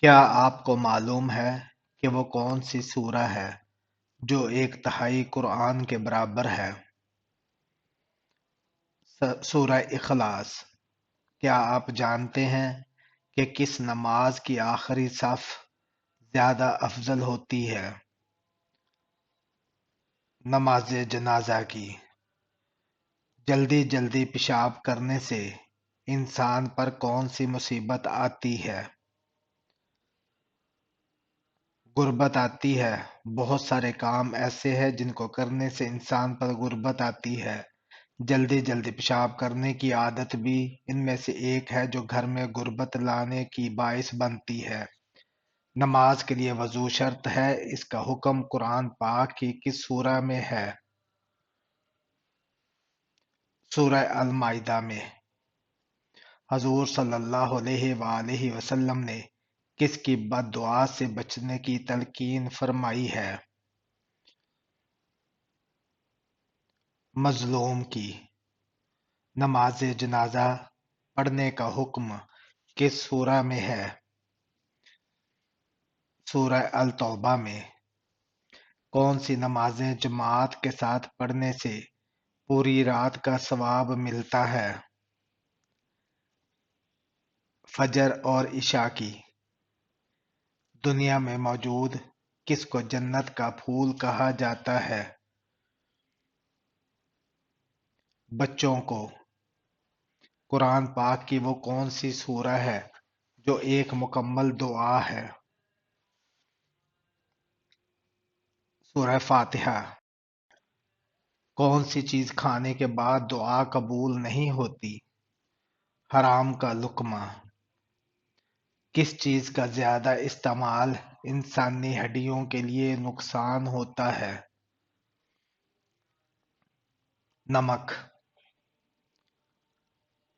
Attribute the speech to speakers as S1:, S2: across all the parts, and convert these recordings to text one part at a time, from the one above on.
S1: کیا آپ کو معلوم ہے کہ وہ کون سی سورہ ہے جو ایک تہائی قرآن کے برابر ہے؟ سورہ اخلاص۔ کیا آپ جانتے ہیں کہ کس نماز کی آخری صف زیادہ افضل ہوتی ہے؟ نماز جنازہ کی۔ جلدی جلدی پیشاب کرنے سے انسان پر کون سی مصیبت آتی ہے؟ غربت آتی ہے۔ بہت سارے کام ایسے ہیں جن کو کرنے سے انسان پر غربت آتی ہے۔ جلدی جلدی پیشاب کرنے کی عادت بھی ان میں سے ایک ہے جو گھر میں غربت لانے کی باعث بنتی ہے۔ نماز کے لیے وضو شرط ہے۔ اس کا حکم قرآن پاک کی کس سورہ میں ہے؟ سورہ المائدہ میں۔ حضور صلی اللہ علیہ وآلہ وسلم نے کس کی بد دعا سے بچنے کی تلقین فرمائی ہے؟ مظلوم کی۔ نماز جنازہ پڑھنے کا حکم کس سورہ میں ہے؟ سورہ التوبہ میں۔ کون سی نمازیں جماعت کے ساتھ پڑھنے سے پوری رات کا ثواب ملتا ہے؟ فجر اور عشاء کی۔ دنیا میں موجود کس کو جنت کا پھول کہا جاتا ہے؟ بچوں کو۔ قرآن پاک کی وہ کون سی سورہ ہے جو ایک مکمل دعا ہے؟ سورہ فاتحہ۔ کون سی چیز کھانے کے بعد دعا قبول نہیں ہوتی؟ حرام کا لقمہ۔ کس چیز کا زیادہ استعمال انسانی ہڈیوں کے لیے نقصان ہوتا ہے؟ نمک۔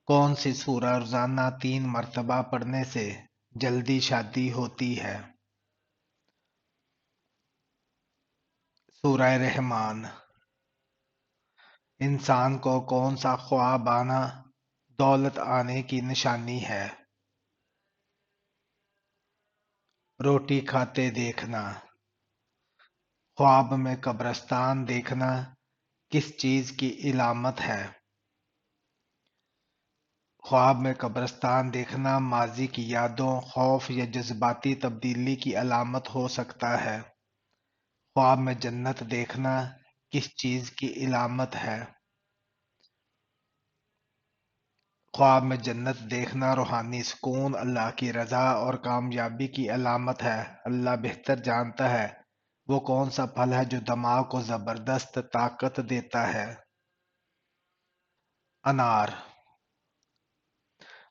S1: کون سی سورہ روزانہ 3 مرتبہ پڑھنے سے جلدی شادی ہوتی ہے؟ سورہ رحمان۔ انسان کو کون سا خواب آنا دولت آنے کی نشانی ہے؟ روٹی کھاتے دیکھنا۔ خواب میں قبرستان دیکھنا کس چیز کی علامت ہے؟ خواب میں قبرستان دیکھنا ماضی کی یادوں، خوف یا جذباتی تبدیلی کی علامت ہو سکتا ہے۔ خواب میں جنت دیکھنا کس چیز کی علامت ہے؟ خواب میں جنت دیکھنا روحانی سکون، اللہ کی رضا اور کامیابی کی علامت ہے۔ اللہ بہتر جانتا ہے وہ کون سا پھل ہے جو دماغ کو زبردست طاقت دیتا ہے۔ انار۔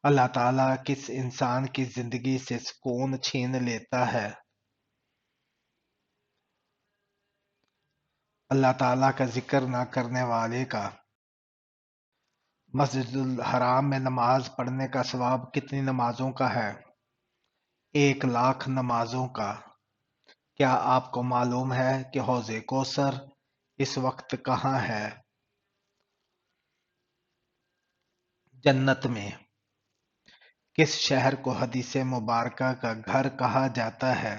S1: اللہ تعالیٰ کس انسان کی زندگی سے سکون چھین لیتا ہے؟ اللہ تعالیٰ کا ذکر نہ کرنے والے کا۔ مسجد الحرام میں نماز پڑھنے کا ثواب کتنی نمازوں کا ہے؟ 1,00,000 نمازوں کا۔ کیا آپ کو معلوم ہے کہ حوض کوثر اس وقت کہاں ہے؟ جنت میں۔ کس شہر کو حدیث مبارکہ کا گھر کہا جاتا ہے؟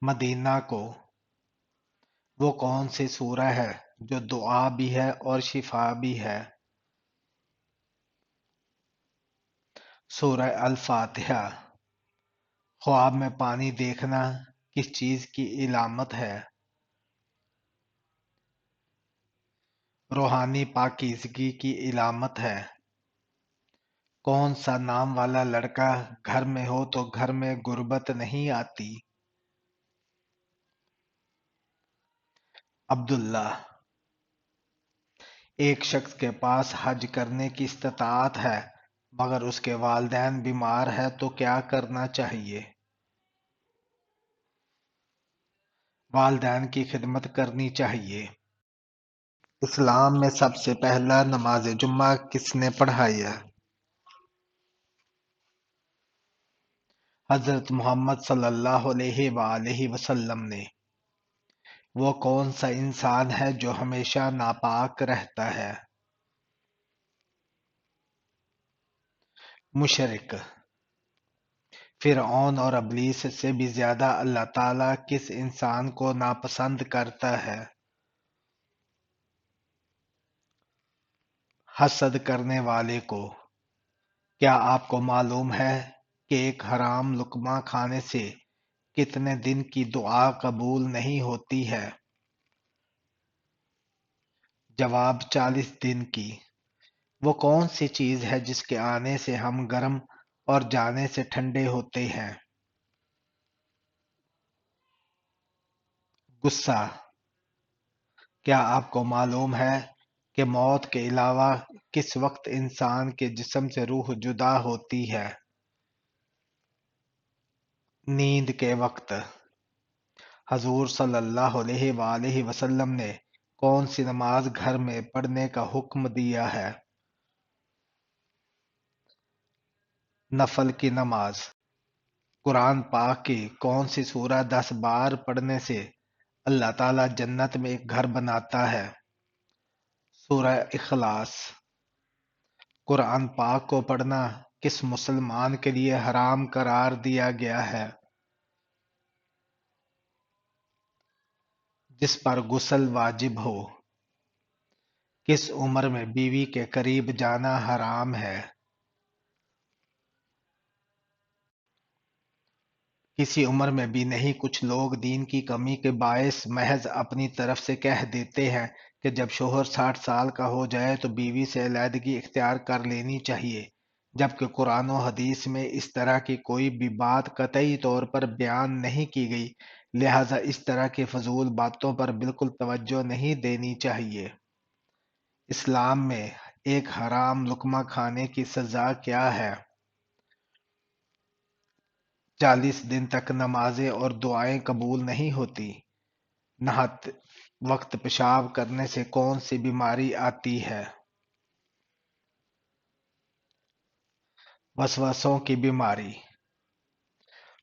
S1: مدینہ کو۔ وہ کون سی سورہ ہے جو دعا بھی ہے اور شفا بھی ہے؟ سورہ الفاتحہ۔ خواب میں پانی دیکھنا کس چیز کی علامت ہے؟ روحانی پاکیزگی کی علامت ہے۔ کون سا نام والا لڑکا گھر میں ہو تو گھر میں غربت نہیں آتی؟ عبداللہ۔ ایک شخص کے پاس حج کرنے کی استطاعت ہے مگر اس کے والدین بیمار ہیں تو کیا کرنا چاہیے؟ والدین کی خدمت کرنی چاہیے۔ اسلام میں سب سے پہلا نماز جمعہ کس نے پڑھائی ہے؟ حضرت محمد صلی اللہ علیہ وآلہ وسلم نے۔ وہ کون سا انسان ہے جو ہمیشہ ناپاک رہتا ہے؟ مشرک، فرعون اور ابلیس سے بھی زیادہ اللہ تعالیٰ کس انسان کو ناپسند کرتا ہے؟ حسد کرنے والے کو۔ کیا آپ کو معلوم ہے کہ ایک حرام لقمہ کھانے سے کتنے دن کی دعا قبول نہیں ہوتی ہے؟ جواب: 40 دن کی۔ وہ کون سی چیز ہے جس کے آنے سے ہم گرم اور جانے سے ٹھنڈے ہوتے ہیں؟ غصہ۔ کیا آپ کو معلوم ہے کہ موت کے علاوہ کس وقت انسان کے جسم سے روح جدا ہوتی ہے؟ نیند کے وقت۔ حضور صلی اللہ علیہ وآلہ وسلم نے کون سی نماز گھر میں پڑھنے کا حکم دیا ہے؟ نفل کی نماز۔ قرآن پاک کی کون سی سورہ 10 بار پڑھنے سے اللہ تعالیٰ جنت میں ایک گھر بناتا ہے؟ سورہ اخلاص۔ قرآن پاک کو پڑھنا کس مسلمان کے لیے حرام قرار دیا گیا ہے؟ جس پر غسل واجب ہو۔ کس عمر میں بیوی کے قریب جانا حرام ہے؟ کسی عمر میں بھی نہیں۔ کچھ لوگ دین کی کمی کے باعث محض اپنی طرف سے کہہ دیتے ہیں کہ جب شوہر 60 سال کا ہو جائے تو بیوی سے علیحدگی اختیار کر لینی چاہیے، جبکہ قرآن و حدیث میں اس طرح کی کوئی بھی بات قطعی طور پر بیان نہیں کی گئی، لہذا اس طرح کی فضول باتوں پر بالکل توجہ نہیں دینی چاہیے۔ اسلام میں ایک حرام لقمہ کھانے کی سزا کیا ہے؟ 40 دن تک نمازیں اور دعائیں قبول نہیں ہوتی۔ نہتے وقت پیشاب کرنے سے کون سی بیماری آتی ہے؟ وسوسوں کی بیماری۔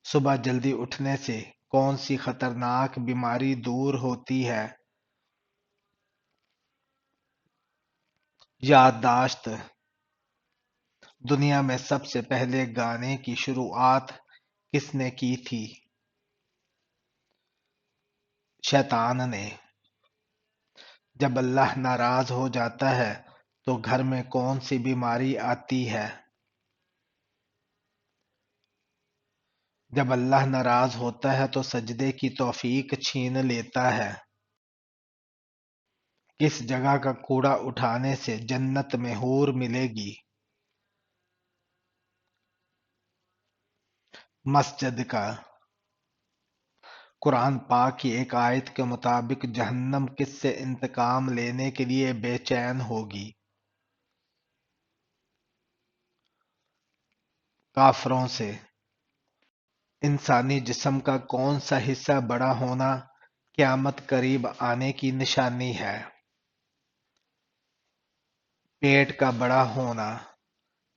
S1: صبح جلدی اٹھنے سے کون سی خطرناک بیماری دور ہوتی ہے؟ یادداشت۔ دنیا میں سب سے پہلے گانے کی شروعات کس نے کی تھی؟ شیطان نے۔ جب اللہ ناراض ہو جاتا ہے تو گھر میں کون سی بیماری آتی ہے؟ جب اللہ ناراض ہوتا ہے تو سجدے کی توفیق چھین لیتا ہے۔ کس جگہ کا کوڑا اٹھانے سے جنت میں حور ملے گی؟ مسجد کا۔ قرآن پاک کی ایک آیت کے مطابق جہنم کس سے انتقام لینے کے لیے بے چین ہوگی؟ کافروں سے۔ انسانی جسم کا کون سا حصہ بڑا ہونا قیامت قریب آنے کی نشانی ہے؟ پیٹ کا بڑا ہونا۔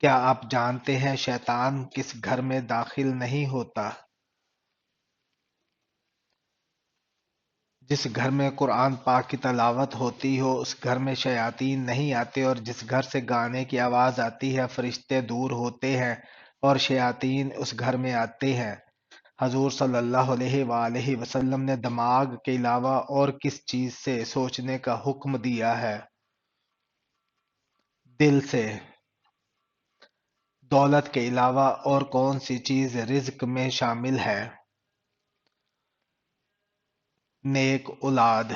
S1: کیا آپ جانتے ہیں شیطان کس گھر میں داخل نہیں ہوتا؟ جس گھر میں قرآن پاک کی تلاوت ہوتی ہو اس گھر میں شیاطین نہیں آتے، اور جس گھر سے گانے کی آواز آتی ہے فرشتے دور ہوتے ہیں اور شیاطین اس گھر میں آتے ہیں۔ حضور صلی اللہ علیہ وآلہ وسلم نے دماغ کے علاوہ اور کس چیز سے سوچنے کا حکم دیا ہے؟ دل سے۔ دولت کے علاوہ اور کون سی چیز رزق میں شامل ہے؟ نیک اولاد۔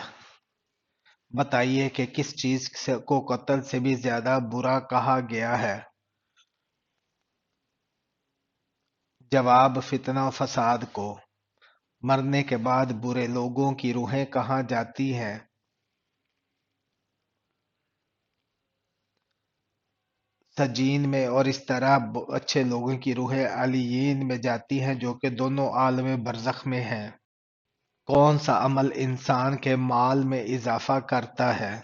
S1: بتائیے کہ کس چیز کو قتل سے بھی زیادہ برا کہا گیا ہے؟ جواب: فتنہ و فساد کو۔ مرنے کے بعد برے لوگوں کی روحیں کہاں جاتی ہیں؟ سجین میں، اور اس طرح اچھے لوگوں کی روحیں علیین میں جاتی ہیں جو کہ دونوں عالم برزخ میں ہیں۔ کون سا عمل انسان کے مال میں اضافہ کرتا ہے؟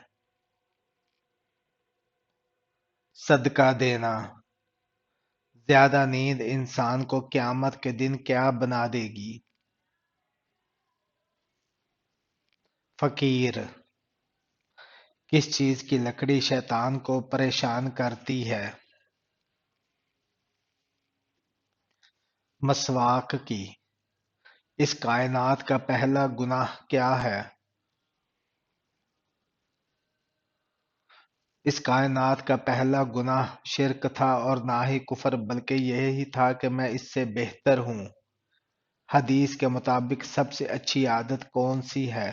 S1: صدقہ دینا۔ زیادہ نیند انسان کو قیامت کے دن کیا بنا دے گی؟ فقیر۔ کس چیز کی لکڑی شیطان کو پریشان کرتی ہے؟ مسواک کی۔ اس کائنات کا پہلا گناہ کیا ہے؟ اس کائنات کا پہلا گناہ شرک تھا، اور نہ ہی کفر، بلکہ یہی تھا کہ میں اس سے بہتر ہوں۔ حدیث کے مطابق سب سے اچھی عادت کون سی ہے؟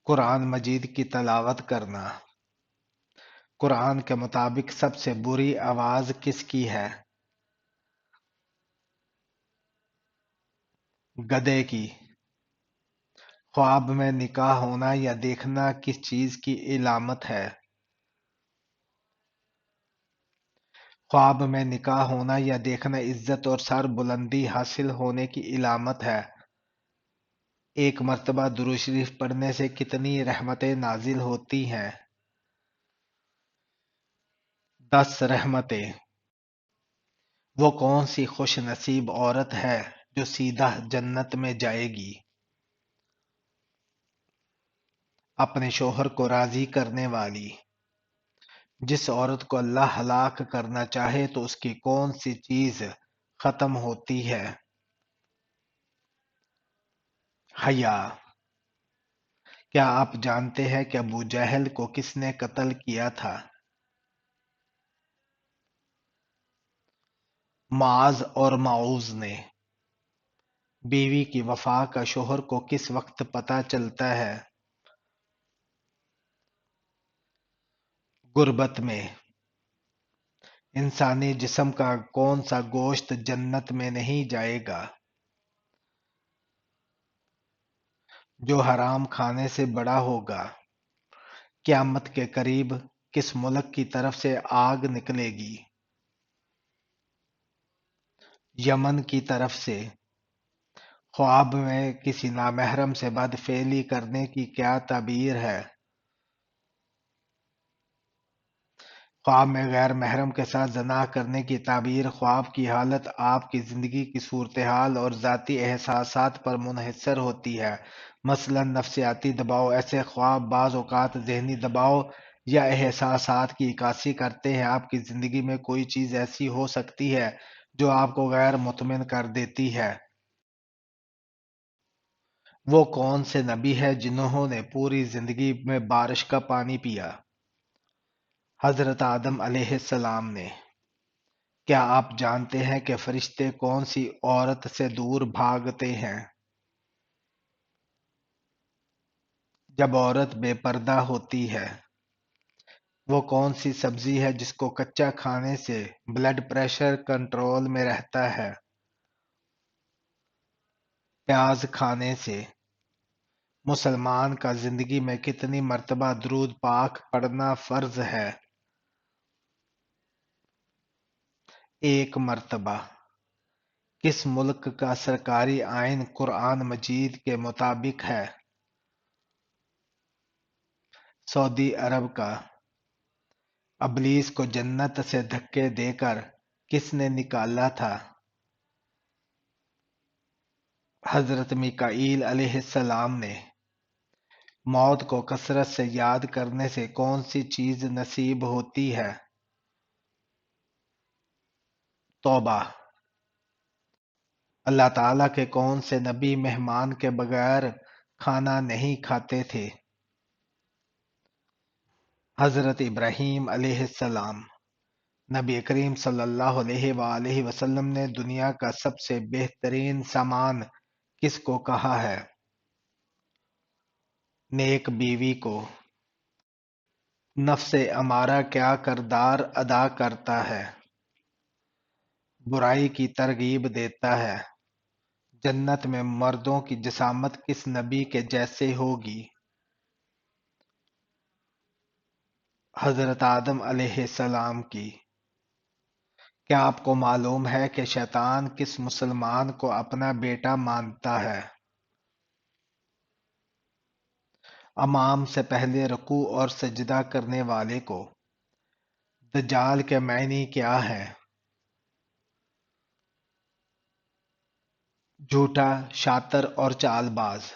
S1: قرآن مجید کی تلاوت کرنا۔ قرآن کے مطابق سب سے بری آواز کس کی ہے؟ گدھے کی۔ خواب میں نکاح ہونا یا دیکھنا کس چیز کی علامت ہے؟ خواب میں نکاح ہونا یا دیکھنا عزت اور سر بلندی حاصل ہونے کی علامت ہے۔ ایک مرتبہ درود شریف پڑھنے سے کتنی رحمتیں نازل ہوتی ہیں؟ 10 رحمتیں۔ وہ کون سی خوش نصیب عورت ہے جو سیدھا جنت میں جائے گی؟ اپنے شوہر کو راضی کرنے والی۔ جس عورت کو اللہ ہلاک کرنا چاہے تو اس کی کون سی چیز ختم ہوتی ہے؟ حیا۔ کیا آپ جانتے ہیں کہ ابو جہل کو کس نے قتل کیا تھا؟ معاذ اور معوذ نے۔ بیوی کی وفا کا شوہر کو کس وقت پتہ چلتا ہے؟ غربت میں۔ انسانی جسم کا کون سا گوشت جنت میں نہیں جائے گا؟ جو حرام کھانے سے بڑا ہوگا۔ قیامت کے قریب کس ملک کی طرف سے آگ نکلے گی؟ یمن کی طرف سے۔ خواب میں کسی نامحرم سے بد فعلی کرنے کی کیا تعبیر ہے؟ خواب میں غیر محرم کے ساتھ زنا کرنے کی تعبیر خواب کی حالت آپ کی زندگی کی صورتحال اور ذاتی احساسات پر منحصر ہوتی ہے۔ مثلا نفسیاتی دباؤ۔ ایسے خواب بعض اوقات ذہنی دباؤ یا احساسات کی عکاسی کرتے ہیں۔ آپ کی زندگی میں کوئی چیز ایسی ہو سکتی ہے جو آپ کو غیر مطمئن کر دیتی ہے۔ وہ کون سے نبی ہیں جنہوں نے پوری زندگی میں بارش کا پانی پیا؟ حضرت آدم علیہ السلام نے۔ کیا آپ جانتے ہیں کہ فرشتے کون سی عورت سے دور بھاگتے ہیں؟ جب عورت بے پردہ ہوتی ہے۔ وہ کون سی سبزی ہے جس کو کچا کھانے سے بلڈ پریشر کنٹرول میں رہتا ہے؟ پیاز کھانے سے۔ مسلمان کا زندگی میں کتنی مرتبہ درود پاک پڑھنا فرض ہے؟ 1 مرتبہ۔ کس ملک کا سرکاری آئین قرآن مجید کے مطابق ہے؟ سعودی عرب کا۔ ابلیس کو جنت سے دھکے دے کر کس نے نکالا تھا؟ حضرت میکائیل علیہ السلام نے۔ موت کو کثرت سے یاد کرنے سے کون سی چیز نصیب ہوتی ہے؟ توبہ۔ اللہ تعالیٰ کے کون سے نبی مہمان کے بغیر کھانا نہیں کھاتے تھے؟ حضرت ابراہیم علیہ السلام۔ نبی کریم صلی اللہ علیہ وآلہ وسلم نے دنیا کا سب سے بہترین سامان کس کو کہا ہے؟ نیک بیوی کو۔ نفس امارہ کیا کردار ادا کرتا ہے؟ برائی کی ترغیب دیتا ہے۔ جنت میں مردوں کی جسامت کس نبی کے جیسے ہوگی؟ حضرت آدم علیہ السلام کی۔ کیا آپ کو معلوم ہے کہ شیطان کس مسلمان کو اپنا بیٹا مانتا ہے؟ امام سے پہلے رکوع اور سجدہ کرنے والے کو۔ دجال کے معنی کیا ہے؟ جھوٹا، شاطر اور چال باز۔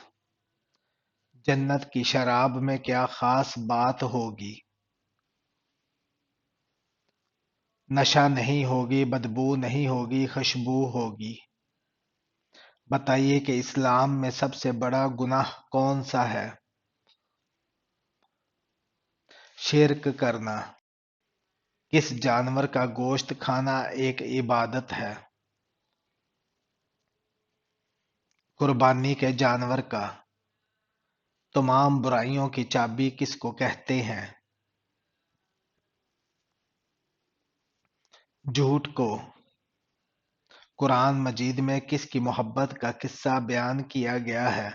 S1: جنت کی شراب میں کیا خاص بات ہوگی؟ نشہ نہیں ہوگی، بدبو نہیں ہوگی، خوشبو ہوگی۔ بتائیے کہ اسلام میں سب سے بڑا گناہ کون سا ہے؟ شرک کرنا۔ کس جانور کا گوشت کھانا ایک عبادت ہے؟ قربانی کے جانور کا۔ تمام برائیوں کی چابی کس کو کہتے ہیں؟ جھوٹ کو۔ قرآن مجید میں کس کی محبت کا قصہ بیان کیا گیا ہے؟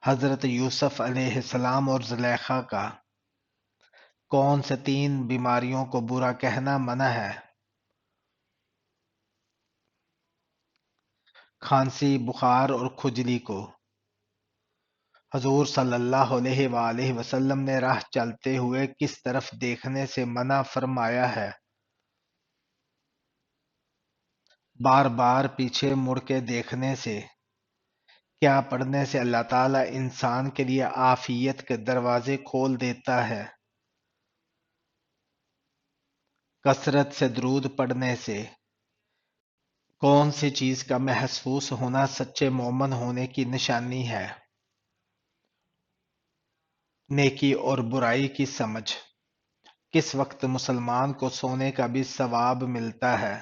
S1: حضرت یوسف علیہ السلام اور زلیخا کا۔ کون سے 3 بیماریوں کو برا کہنا منع ہے؟ کھانسی، بخار اور کھجلی کو۔ حضور صلی اللہ علیہ وآلہ وسلم نے راہ چلتے ہوئے کس طرف دیکھنے سے منع فرمایا ہے؟ بار بار پیچھے مڑ کے دیکھنے سے۔ کیا پڑھنے سے اللہ تعالیٰ انسان کے لیے عافیت کے دروازے کھول دیتا ہے؟ کثرت سے درود پڑھنے سے۔ کون سی چیز کا محسوس ہونا سچے مومن ہونے کی نشانی ہے؟ نیکی اور برائی کی سمجھ۔ کس وقت مسلمان کو سونے کا بھی ثواب ملتا ہے؟